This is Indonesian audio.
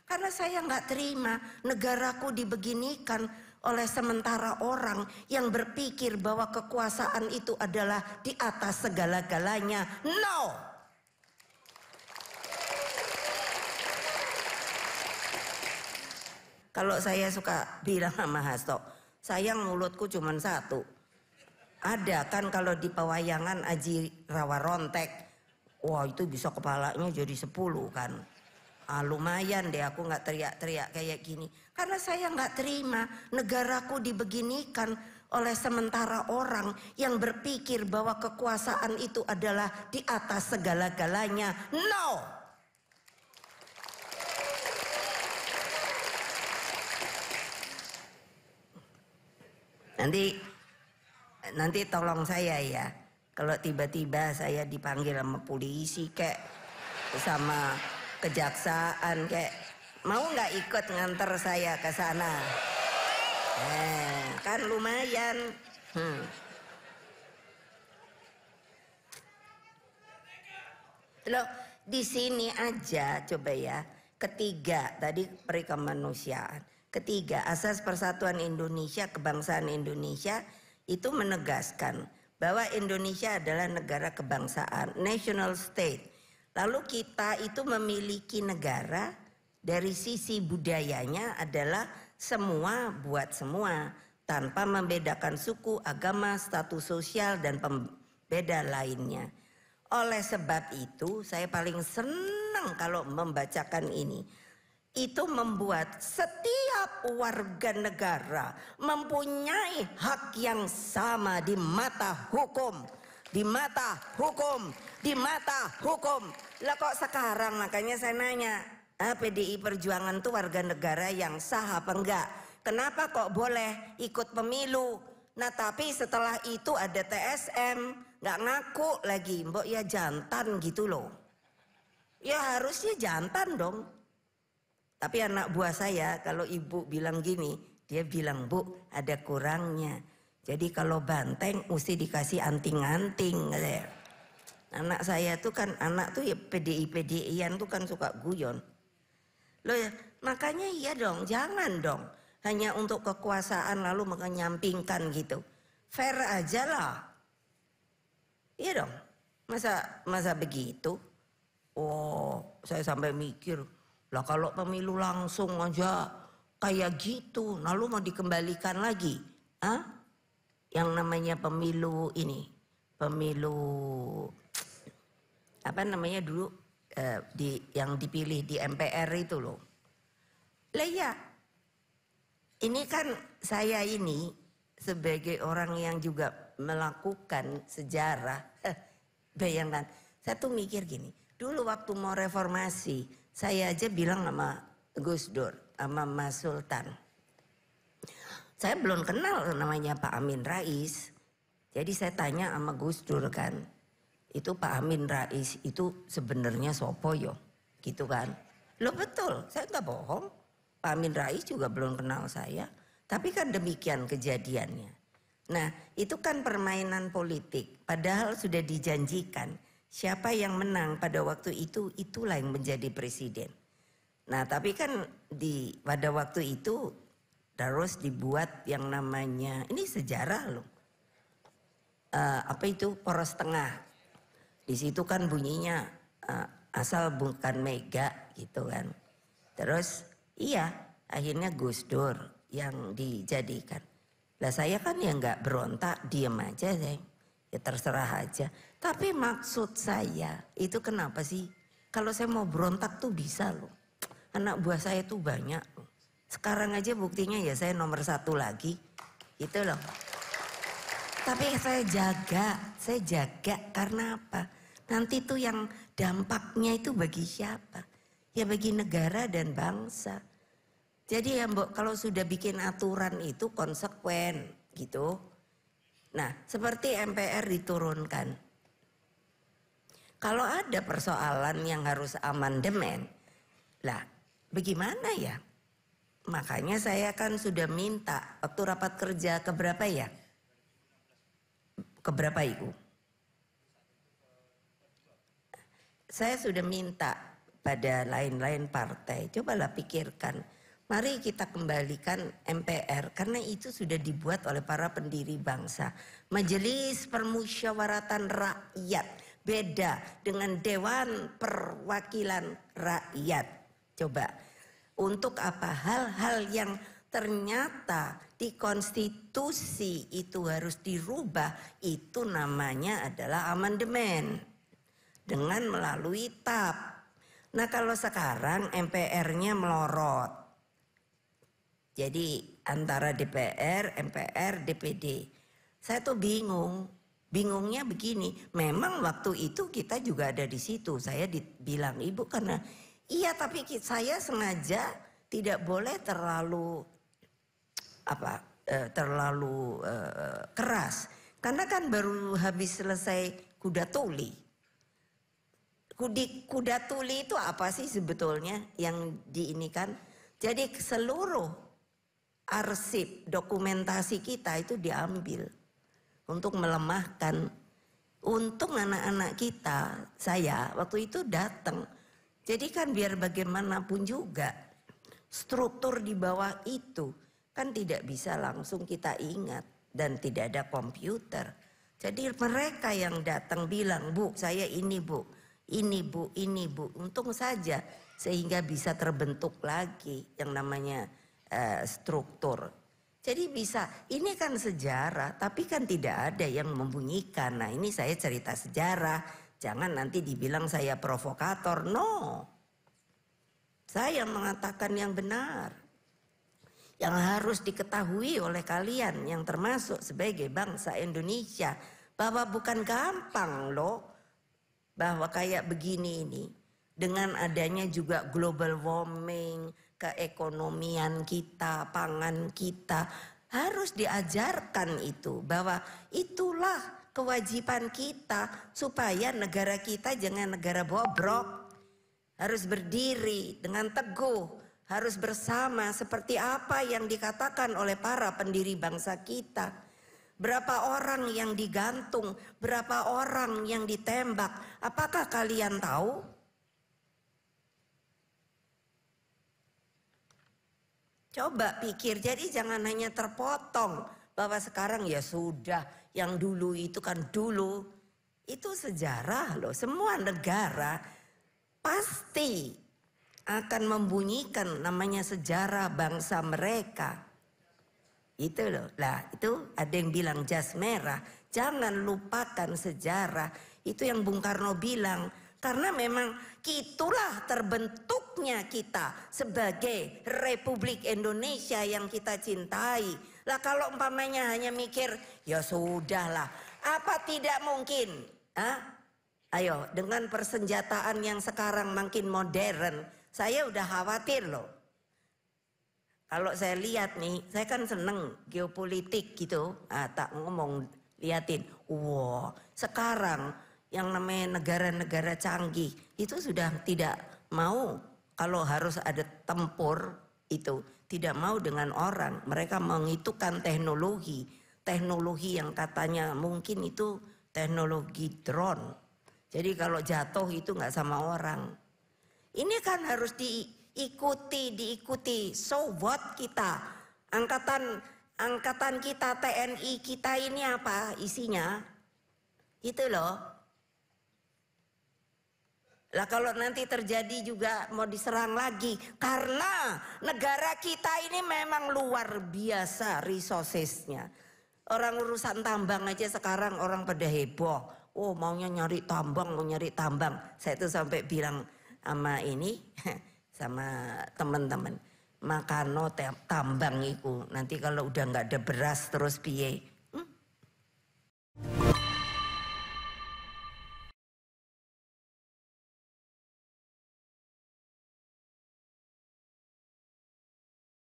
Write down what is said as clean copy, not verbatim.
Karena saya nggak terima negaraku dibeginikan oleh sementara orang yang berpikir bahwa kekuasaan itu adalah di atas segala-galanya. No. Kalau saya suka bilang sama Hasto, sayang mulutku cuma satu. Ada kan kalau di pewayangan Aji Rawa Rontek, wah itu bisa kepalanya jadi 10 kan. Lumayan deh aku nggak teriak-teriak kayak gini. Karena saya nggak terima negaraku dibeginikan oleh sementara orang yang berpikir bahwa kekuasaan itu adalah di atas segala-galanya. No. Nanti tolong saya ya. Kalau tiba-tiba saya dipanggil sama polisi kayak sama kejaksaan kayak, mau nggak ikut nganter saya ke sana? Kan lumayan. Loh, di sini aja coba ya. Ketiga tadi perikemanusiaan. Ketiga, Asas Persatuan Indonesia, Kebangsaan Indonesia itu menegaskan bahwa Indonesia adalah negara kebangsaan, national state. Lalu kita itu memiliki negara dari sisi budayanya adalah semua buat semua, tanpa membedakan suku, agama, status sosial, dan pembeda lainnya. Oleh sebab itu saya paling senang kalau membacakan ini. Itu membuat setiap warga negara mempunyai hak yang sama di mata hukum. Di mata hukum. Di mata hukum. Lah kok sekarang makanya saya nanya, PDI Perjuangan tuh warga negara yang sah apa enggak? Kenapa kok boleh ikut pemilu? Nah tapi setelah itu ada TSM, nggak ngaku lagi, mbok ya jantan gitu loh. Ya harusnya jantan dong. Tapi anak buah saya kalau ibu bilang gini, dia bilang, Bu ada kurangnya. Jadi kalau banteng mesti dikasih anting-anting. Anak saya tuh kan, anak tuh ya PDI-PDIan tuh kan suka guyon. Loh ya, makanya iya dong, jangan dong. Hanya untuk kekuasaan lalu menyampingkan gitu. Fair aja lah. Iya dong, masa begitu? Oh, saya sampai mikir. Lah kalau pemilu langsung aja kayak gitu, lalu mau dikembalikan lagi? Yang namanya pemilu ini, pemilu apa namanya dulu yang dipilih di MPR itu loh. Lah ya, ini kan saya ini sebagai orang yang juga melakukan sejarah, bayangkan, saya tuh mikir gini, dulu waktu mau reformasi, saya aja bilang sama Gus Dur, sama Mas Sultan. Saya belum kenal namanya Pak Amin Rais. Jadi saya tanya sama Gus Dur kan, itu Pak Amin Rais itu sebenarnya sopo yo? Gitu kan. Loh betul, saya nggak bohong. Pak Amin Rais juga belum kenal saya. Tapi kan demikian kejadiannya. Nah itu kan permainan politik. Padahal sudah dijanjikan. Siapa yang menang pada waktu itu, itulah yang menjadi presiden. Nah tapi kan pada waktu itu terus dibuat yang namanya, ini sejarah loh. Apa itu, poros tengah. Di situ kan bunyinya asal bukan mega gitu kan. Terus iya akhirnya Gus Dur yang dijadikan. Lah saya kan ya nggak berontak, diem aja saya. Ya terserah aja. Tapi maksud saya itu kenapa sih? Kalau saya mau berontak tuh bisa loh. Anak buah saya tuh banyak loh. Sekarang aja buktinya ya saya nomor 1 lagi. Gitu loh. Tapi saya jaga karena apa? Nanti tuh yang dampaknya itu bagi siapa? Ya bagi negara dan bangsa. Jadi ya Mbok, kalau sudah bikin aturan itu konsekuen gitu. Nah seperti MPR diturunkan. Kalau ada persoalan yang harus amandemen, lah bagaimana ya? Makanya saya kan sudah minta waktu rapat kerja keberapa ya? Keberapa itu? Saya sudah minta daripada lain-lain partai. Cobalah pikirkan. Mari kita kembalikan MPR karena itu sudah dibuat oleh para pendiri bangsa. Majelis Permusyawaratan Rakyat beda dengan Dewan Perwakilan Rakyat. Coba untuk apa hal-hal yang ternyata di konstitusi itu harus dirubah, itu namanya adalah amandemen dengan melalui TAP. Nah kalau sekarang MPR-nya melorot, jadi antara DPR, MPR, DPD. Saya tuh bingungnya begini. Memang waktu itu kita juga ada di situ. Saya dibilang ibu karena iya tapi saya sengaja tidak boleh terlalu keras. Karena kan baru habis selesai kuda tuli. Kuda tuli itu apa sih sebetulnya yang diinikan? Jadi seluruh arsip dokumentasi kita itu diambil untuk melemahkan. Untung anak-anak kita, saya waktu itu datang. Jadi kan biar bagaimanapun juga struktur di bawah itu kan tidak bisa langsung kita ingat dan tidak ada komputer. Jadi mereka yang datang bilang, "Bu, saya ini Bu, ini Bu, ini Bu." Untung saja sehingga bisa terbentuk lagi yang namanya struktur. Jadi bisa, ini kan sejarah tapi kan tidak ada yang membunyikan. Nah ini saya cerita sejarah, jangan nanti dibilang saya provokator, no. Saya mengatakan yang benar. Yang harus diketahui oleh kalian yang termasuk sebagai bangsa Indonesia. Bahwa bukan gampang loh. Bahwa kayak begini ini. Dengan adanya juga global warming, keekonomian kita, pangan kita. Harus diajarkan itu. Bahwa itulah kewajiban kita. Supaya negara kita jangan negara bobrok. Harus berdiri dengan teguh. Harus bersama seperti apa yang dikatakan oleh para pendiri bangsa kita. Berapa orang yang digantung, berapa orang yang ditembak. Apakah kalian tahu? Coba pikir, jadi jangan hanya terpotong. Bahwa sekarang ya sudah, yang dulu itu kan dulu. Itu sejarah loh, semua negara pasti akan membunyikan namanya sejarah bangsa mereka. Itu loh. Lah itu ada yang bilang jas merah. Jangan lupakan sejarah. Itu yang Bung Karno bilang. Karena memang itulah terbentuknya kita sebagai Republik Indonesia yang kita cintai. Lah kalau umpamanya hanya mikir ya sudahlah. Apa tidak mungkin? Ayo dengan persenjataan yang sekarang makin modern. Saya udah khawatir loh. Kalau saya lihat nih, saya kan seneng geopolitik gitu. Tak ngomong, liatin. Wow, sekarang yang namanya negara-negara canggih itu sudah tidak mau kalau harus ada tempur itu. Tidak mau dengan orang. Mereka menghitungkan teknologi. Teknologi yang katanya mungkin itu teknologi drone. Jadi kalau jatuh itu nggak sama orang. Ini kan harus diikuti. So what kita? Angkatan kita, TNI kita ini apa isinya? Itu loh. Lah kalau nanti terjadi juga mau diserang lagi. Karena negara kita ini memang luar biasa resourcesnya. Orang urusan tambang aja sekarang orang pada heboh. Oh maunya nyari tambang, mau nyari tambang. Saya tuh sampai bilang sama ini, sama teman-teman, makano tambang itu nanti kalau udah nggak ada beras terus piye,